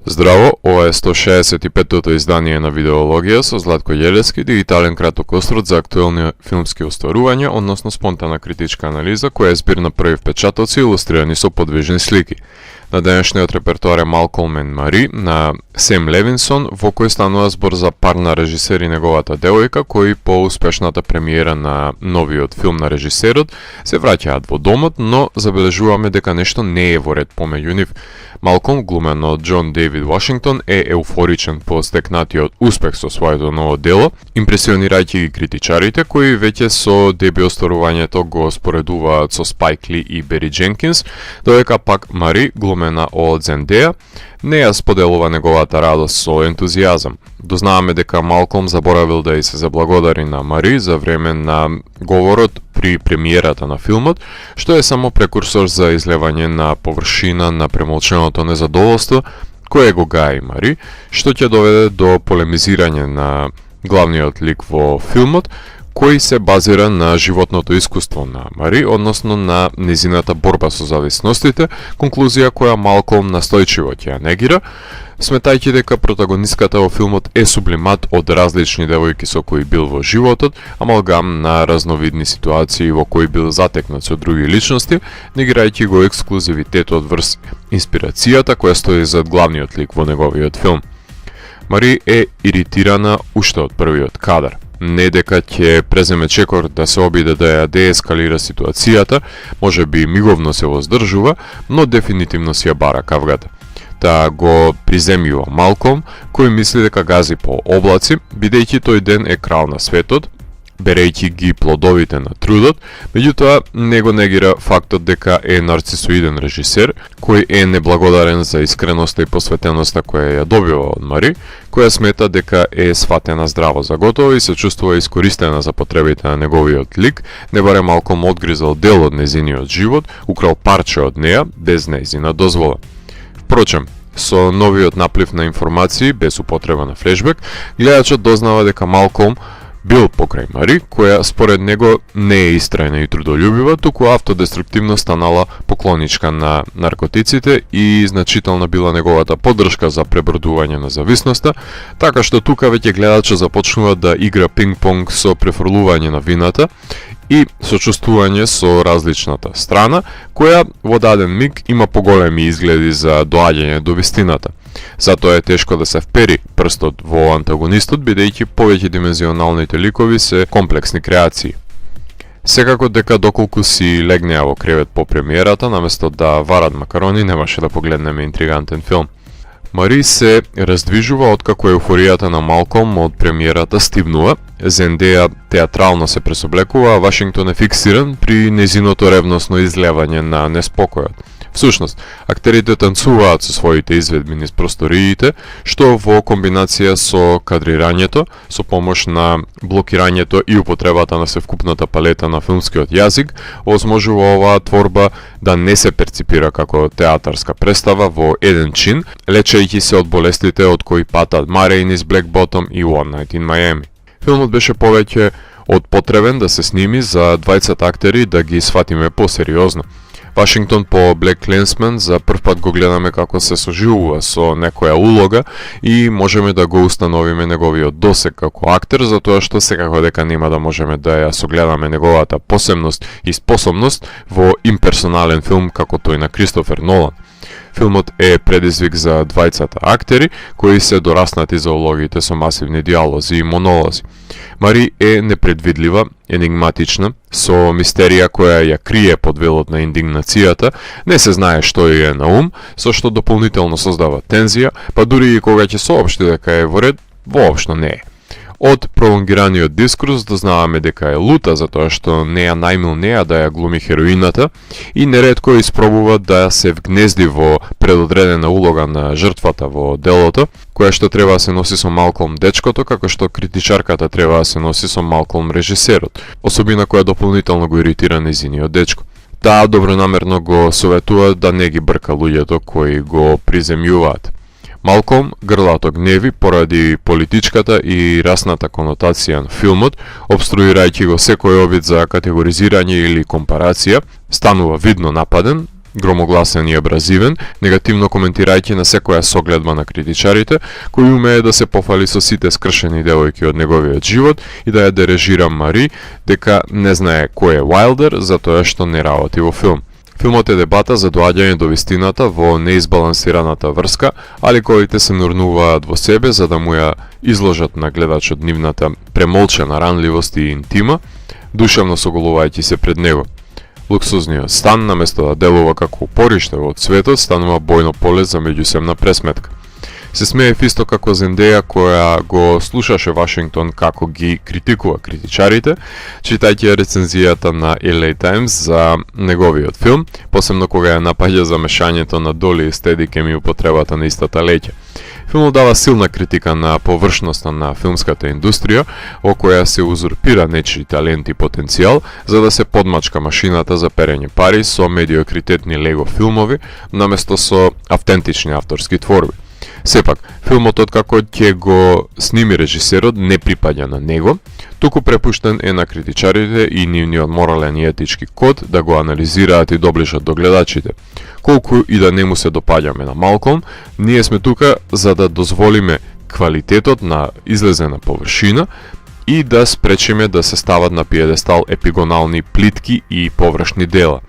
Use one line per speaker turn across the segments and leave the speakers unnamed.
Здраво, ова е 165-тото издание на Видеологија со Златко Ѓелевски, дигитален краток острот за актуелни филмски остварувања, односно спонтана критичка анализа која е збир на први впечатоци илустрирани со подвижни слики. На денешниот репертоар е Малколм енд Мари на Сем Левинсон, во кој станува збор за пар на режисер и неговата девојка, кои по успешната премиера на новиот филм на режисерот се враќаат во домот, но забележуваме дека нешто не е во ред помеѓу нив. Малколм, глумен од Џон Дейвид Вашингтон, е еуфоричен по стекнатиот успех со своето ново дело, импресионирајќи ги критичарите, кои веќе со деби остварувањето го споредуваат со Спайк Ли и Бери Дженкинс, додека пак Мари, глумена од Зендеја, не ја споделува неговата радост со ентузијазам. Дознаваме дека Малколм заборавил да и се заблагодари на Мари за време на говорот при премиерата на филмот, што е само прекурсор за излевање на површина на премолченото незадоволство кое го гаи Мари, што ќе доведе до полемизирање на главниот лик во филмот, кој се базира на животното искуство на Мари, односно на незината борба со зависностите, конклузија која Малколм настојчиво ќе ја негира, сметајќи дека протагонистката во филмот е сублимат од различни девојки со кои бил во животот, амалгам на разновидни ситуации во кои бил затекнат со други личности, негирајќи го ексклузивитетот врз инспирацијата која стои зад главниот лик во неговиот филм. Мари е иритирана уште од првиот кадар. Не дека ќе преземе чекор да се обиде да ја деескалира ситуацијата, може би миговно се воздржува, но дефинитивно си ја бара кавгата. Та го приземјува Малколм, кој мисли дека гази по облаци, бидејќи тој ден е крал на светот, берејќи ги плодовите на трудот, меѓутоа не го негира фактот дека е нарцисоиден режисер, кој е неблагодарен за искреноста и посветеноста која ја добива од Мари, која смета дека е сватена здраво за готово и се чувствува искористена за потребите на неговиот лик, не баре Малколм одгризал дел од незиниот живот, украл парче од неа без нејзина дозвола. Впрочем, со новиот наплив на информации, без употреба на флешбек, гледачот дознава дека Малколм бил покрај Мари, која според него не е истрајна и трудолюбива, туку автодеструктивно станала поклоничка на наркотиците и значителна била неговата поддршка за пребродување на зависноста, така што тука веќе гледачот започнува да игра пинг-понг со префрлување на вината и сочувствување со различната страна, која во даден миг има поголеми изгледи за доаѓање до вистината. Затоа е тешко да се впери прстот во антагонистот, бидејќи повеќе димензионалните ликови се комплексни креации. Секако дека доколку си легнеа во кревет по премиерата, наместо да варат макарони, немаше да погледнеме интригантен филм. Мари се раздвижува откако еуфоријата на Малколм од премиерата стивнува, Зендеја театрално се пресоблекува, а Вашингтон е фиксиран при незиното ревносно излевање на неспокојот. Всушност, актерите танцуваат со своите изведби низ просториите, што во комбинација со кадрирањето, со помош на блокирањето и употребата на севкупната палета на филмскиот јазик, овозможува оваа творба да не се перципира како театарска представа во еден чин, лечејќи се од болестите од кои патат Мари низ Black Bottom и One Night in Miami. Филмот беше повеќе од потребен да се сними за двајцата актери да ги сватиме посериозно. Вашингтон по Black Klansman за прв пат го гледаме како се соживува со некоја улога и можеме да го установиме неговиот досег како актер, затоа што секако дека нема да можеме да ја согледаме неговата посебност и способност во имперсонален филм како тој на Кристофер Нолан. Филмот е предизвик за двајцата актери, кои се дораснати за улогите со масивни диалози и монолози. Мари е непредвидлива, енигматична, со мистерија која ја крие под велот на индигнацијата, не се знае што ја е на ум, со што дополнително создава тензија, па дури и кога ќе соопшти дека е во ред, воопшто не е. Од пролонгираниот дискурс дознаваме дека е лута затоа што не ја најмил неа да ја глуми хероината и неретко испробува да се вгнезди во предодредена улога на жртвата во делото, која што треба да се носи со Малколм дечкото, како што критичарката треба да се носи со Малколм режисерот, особина која дополнително го иритира незиниот дечко. Таа добронамерно го советува да не ги брка луѓето кои го приземјуваат. Малколм грлато гневи поради политичката и расната конотација на филмот, обструирајќи го секој обид за категоризирање или компарација, станува видно нападен, громогласен и абразивен, негативно коментирајќи на секоја согледба на критичарите, кој умее да се пофали со сите скршени девојки од неговиот живот и да ја дережира Мари дека не знае кој е Уайлдер затоа што не работи во филм. Филмот е дебата за доаѓање до вистината во неизбалансираната врска, а ликовите се нурнуваат во себе за да му ја изложат на гледачот нивната премолчена ранливост и интима, душевно соголувајќи се пред него. Луксузниот стан, наместо да делува како упориште од светот, станува бојно поле за меѓусебна пресметка. Се смеев исто како Зендеја која го слушаше Вашингтон како ги критикува критичарите, читајќи рецензијата на LA Times за неговиот филм, посебно кога ја напаѓа за мешањето на Доли и Стедикем и употребата на истата леќа. Филмот дава силна критика на површноста на филмската индустрија, во која се узурпира нечи талент и потенцијал за да се подмачка машината за перење пари со медиокритетни лего филмови, наместо со автентични авторски творби. Сепак, филмот откако ќе го сними режисерот не припаѓа на него, туку препуштен е на критичарите и нивниот морален и етички код да го анализираат и доближат до гледачите. Колку и да не му се допаѓаме на Малколм, ние сме тука за да дозволиме квалитетот на излезена површина и да спречиме да се стават на пиедестал епигонални плитки и површни дела.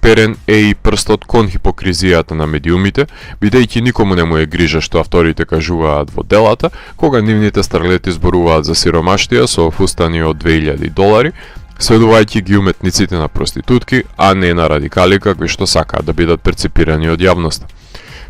Вперен е и прстот кон хипокризијата на медиумите, бидејќи никому не му е грижа што авторите кажуваат во делата, кога нивните старлети зборуваат за сиромаштија со фустани од $2000, сведувајќи ги уметниците на проститутки, а не на радикали какви што сакаат да бидат перципирани од јавноста.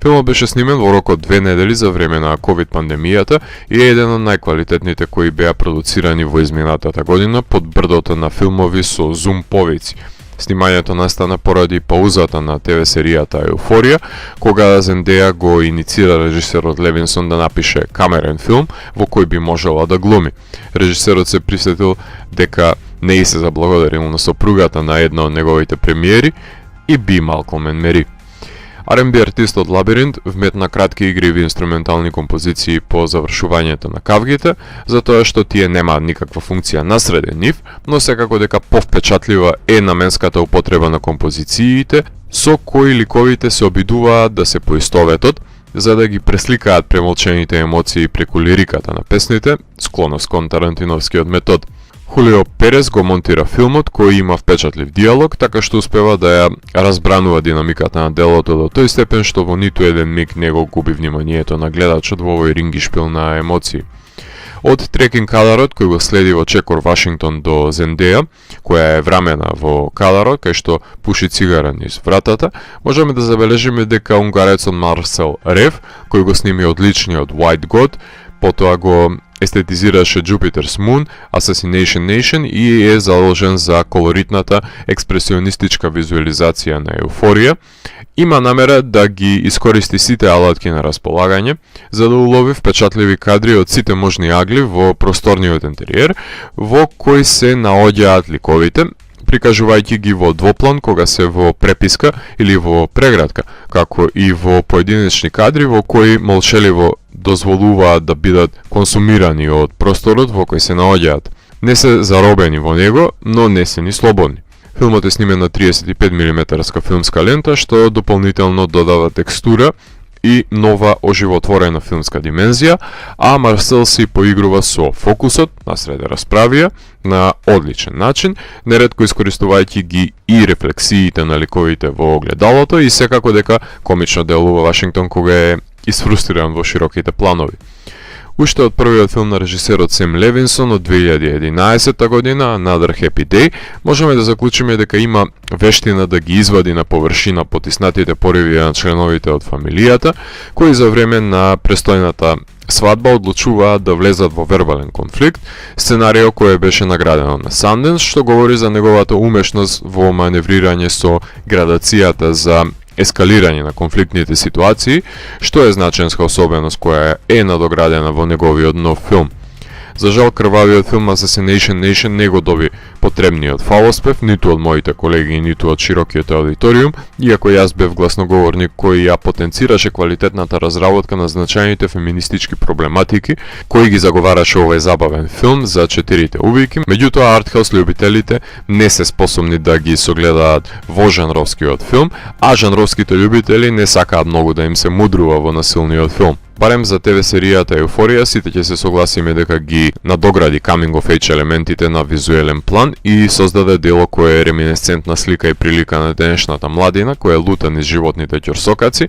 Филмот беше снимен во рок од 2 недели за време на COVID пандемијата и е еден од најквалитетните кои беа продуцирани во изминатата година под брдото на филмови со зум повици. Снимањето настана поради паузата на ТВ серијата Еуфорија, кога Зендеја го иницира режисерот Левинсон да напише камерен филм во кој би можела да глуми. Режисерот се присетил дека не и се заблагодарил на сопругата на една од неговите премиери и би Малколм енд Мери. R&B артистот Лабиринт вметна кратки игриви инструментални композиции по завршувањето на кавгите, затоа што тие немаат никаква функција насреде нив, но секако дека повпечатлива е наменската употреба на композициите, со кои ликовите се обидуваат да се поистоветот, за да ги пресликаат премолчените емоции преку лириката на песните, склоност кон тарантиновскиот метод. Хулио Перес го монтира филмот, кој има впечатлив диалог, така што успева да ја разбранува динамиката на делото до тој степен што во ниту еден миг не го губи вниманието на гледачот во овој рингишпил на емоции. Од трекинг кадарот кој го следи во чекор Вашингтон до Зендеја, која е врамена во кадарот кај што пуши цигара низ вратата, можеме да забележиме дека унгарецот Марсел Рев, кој го сними одличниот White God, потоа го естетизираше Jupiter's Moon, Assassination Nation и е задолжен за колоритната експресионистичка визуализација на Еуфорија, има намера да ги искористи сите алатки на располагање, за да улови впечатливи кадри од сите можни агли во просторниот интериер, во кој се наоѓаат ликовите, прикажувајќи ги во двоплан кога се во преписка или во преградка, како и во поединечни кадри во кои молчеливо дозволуваат да бидат консумирани од просторот во кој се наоѓаат. Не се заробени во него, но не се ни слободни. Филмот е снимен на 35 мм филмска лента, што дополнително додава текстура и нова оживотворена филмска димензија, а Марсел се поигрува со фокусот на среде расправија на одличен начин, неретко искористувајќи ги и рефлексиите на ликовите во огледалото и секако дека комично делува Вашингтон кога е изфрустриран во широките планови. Уште од првиот филм на режисерот Сем Левинсон од 2011 година, Another Happy Day, можеме да заклучиме дека има вештина да ги извади на површина потиснатите пориви на членовите од фамилијата, кои за време на престојната свадба одлучуваат да влезат во вербален конфликт, сценарио кое беше наградено на Sundance, што говори за неговата умешност во маневрирање со градацијата за ескалирање на конфликтните ситуации, што е значенска особеност која е надоградена во неговиот нов филм. За жал, крвавиот филм Assassination Nation не го доби потребниот фалоспев, ниту од моите колеги, ниту од широкиот аудиториум, иако јас бев гласноговорник кој ја потенцираше квалитетната разработка на значајните феминистички проблематики, кои ги заговараше овој забавен филм за 4 убијки. Меѓутоа, артхаус љубителите не се способни да ги согледаат во жанровскиот филм, а жанровските љубители не сакаат многу да им се мудрува во насилниот филм. Барем за ТВ серијата Еуфорија сите ќе се согласиме дека ги надогради coming of age елементите на визуелен план и создаде дело кое е реминесцентна слика и прилика на денешната младина која лута низ животните ќорсокаци.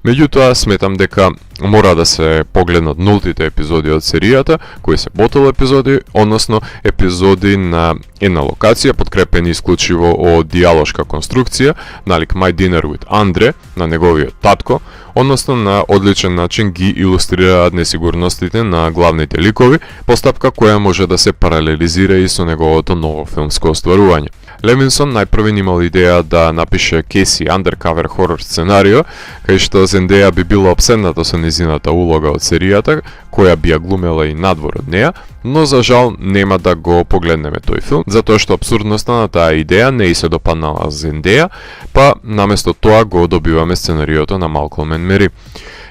Меѓутоа, сметам дека мора да се погледнат нултите епизоди од серијата, кои се ботл епизоди, односно епизоди на една локација, подкрепени исклучиво од дијалошка конструкција, налик My Dinner with Andre, на неговиот татко, односно на одличен начин ги илустрираат несигурностите на главните ликови, постапка која може да се паралелизира и со неговото ново филмско остварување. Левинсон најпрвен имал идеја да напише Кейси undercover хорор сценарио, кај што Зендеја би била обседната со низината улога од серијата, која би ја глумела и надвор од неа, но за жал нема да го погледнеме тој филм, затоа што абсурдноста на таа идеја не и се допаднала Зендеја, па наместо тоа го добиваме сценариото на Малколм енд Мери.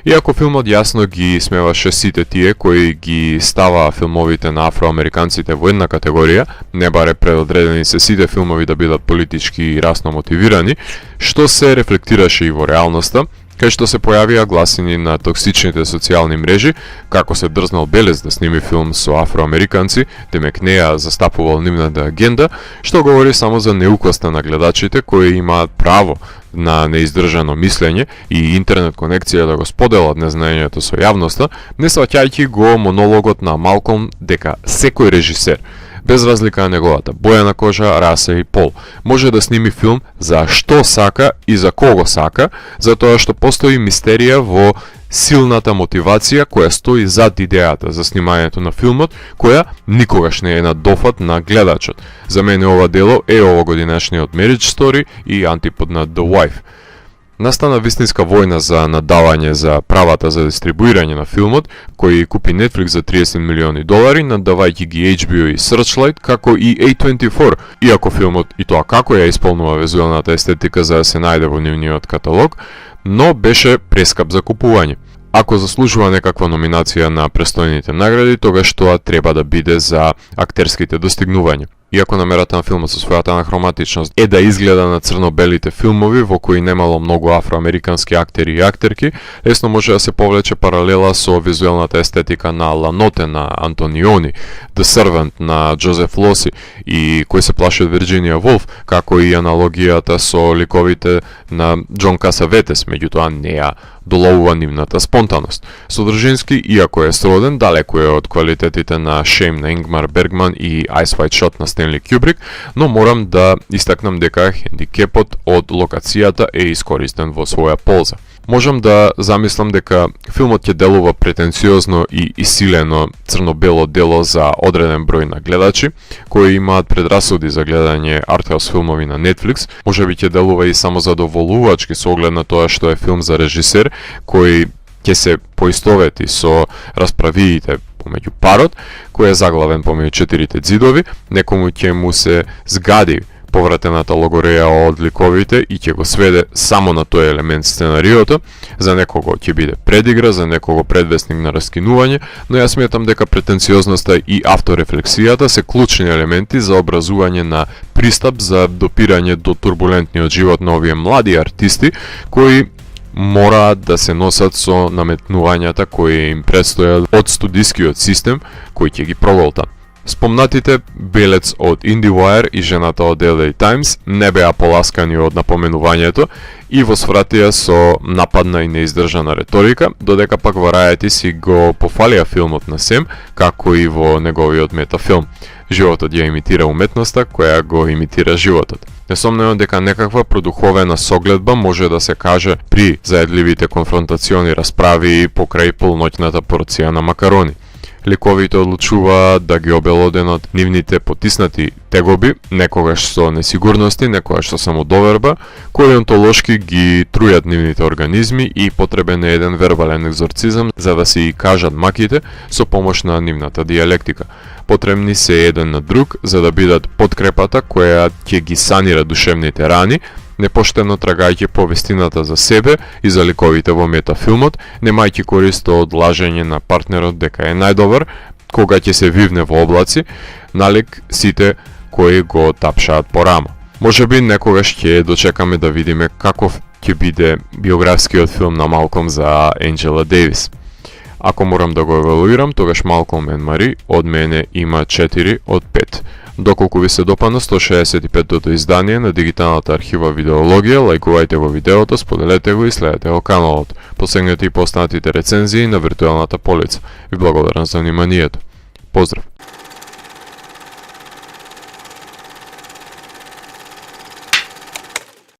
Иако филмот јасно ги смеваше сите тие кои ги ставаа филмовите на афроамериканците во една категорија, не баре предодредени се сите филмови да бидат политички и расно мотивирани, што се рефлектираше и во реалноста, кај што се појавија гласини на токсичните социјални мрежи, како се дрзнал Белес да сними филм со афроамериканци, демек не ја застапувал нивната агенда, што говори само за неукоста на гледачите кои имаат право на неиздржано мислење и интернет конекција да го споделат незнаењето со јавноста, не сваќајќи го монологот на Малколм дека секој режисер, без разлика на неговата боја на кожа, раса и пол, може да сними филм за што сака и за кого сака, затоа што постои мистерија во силната мотивација која стои зад идејата за снимањето на филмот, која никогаш не е на дофат на гледачот. За мене ова дело е овогодинешниот Marriage Story и антипод на The Wife. Настана вистинска војна за надавање за правата за дистрибуирање на филмот, кој купи Netflix за $30 милиони, надавајќи ги HBO и Searchlight, како и A24, иако филмот и тоа како ја исполнува визуелната естетика за да се најде во нивниот каталог, но беше прескап за купување. Ако заслужува некаква номинација на престојните награди, тогаш тоа треба да биде за актерските достигнувања. Иако намерата на филмот со својата анахроматичност е да изгледа на црно-белите филмови во кои немало многу афроамерикански актери и актерки, лесно може да се повлече паралела со визуелната естетика на Ланоте на Антониони, The Servant на Джозеф Лоси и Кој се плаши од Вирџинија Волф, како и аналогијата со ликовите на Џон Касаветес, меѓутоа не ја доловува нивната спонтаност. Содржински, иако е сроден, далеко е од квалитетите на Shame на Ингмар Бергман и Ice White Shot на Стенли Кјубрик, но морам да истакнам дека хендикепот од локацијата е искористен во своја полза. Можам да замислам дека филмот ќе делува претенциозно и исилено црно-бело дело за одреден број на гледачи, кои имаат предрасуди за гледање артхаус филмови на Netflix, можеби ќе делува и само задоволувачки со оглед на тоа што е филм за режисер, кој ќе се поистовети со расправиите помеѓу парот, кој е заглавен помеѓу четирите ѕидови, некому ќе му се згади повратената логореја од ликовите и ќе го сведе само на тој елемент сценариото, за некого ќе биде предигра, за некого предвестник на раскинување, но јас сметам дека претенциозноста и авторефлексијата се клучни елементи за образување на пристап за допирање до турбулентниот живот на овие млади артисти, кои мораат да се носат со наметнувањата кои им предстојат од студискиот систем кој ќе ги проголта. Спомнатите Белец од IndieWire и жената од LA Times не беа поласкани од напоменувањето и во свратија со нападна и неиздржана реторика, додека пак Variety си го пофалија филмот на Сем, како и во неговиот метафилм. Животот ја имитира уметноста, која го имитира животот. Несомнено дека некаква продуховена согледба може да се каже при заедливите конфронтациони расправи покрај полноќната порција на макарони. Ликовите одлучуваат да ги обелоденат нивните потиснати тегоби, некогаш со несигурности, некогаш со самодоверба, кои онтолошки ги трујат нивните организми и потребен е еден вербален екзорцизам за да се и кажат маките со помош на нивната диалектика. Потребни се еден на друг за да бидат подкрепата која ќе ги санира душевните рани, непоштено трагајќи по вестината за себе и за ликовите во метафилмот, немајќи корист од лажење на партнерот дека е најдобар, кога ќе се вивне во облаци, налик сите кои го тапшаат по рамо. Можеби некогаш ќе дочекаме да видиме каков ќе биде биографскиот филм на Малком за Анџела Дејвис. Ако морам да го евалуирам, тогаш Малком енд Мари од мене има 4 од 5. Доколку ви се допадна 165-тото издание на дигиталната архива Видеологија, лајкувајте во видеото, споделете го и следете го каналот. Посегнете и по останатите рецензии на виртуелната полица. Ви благодарам за вниманието. Поздрав!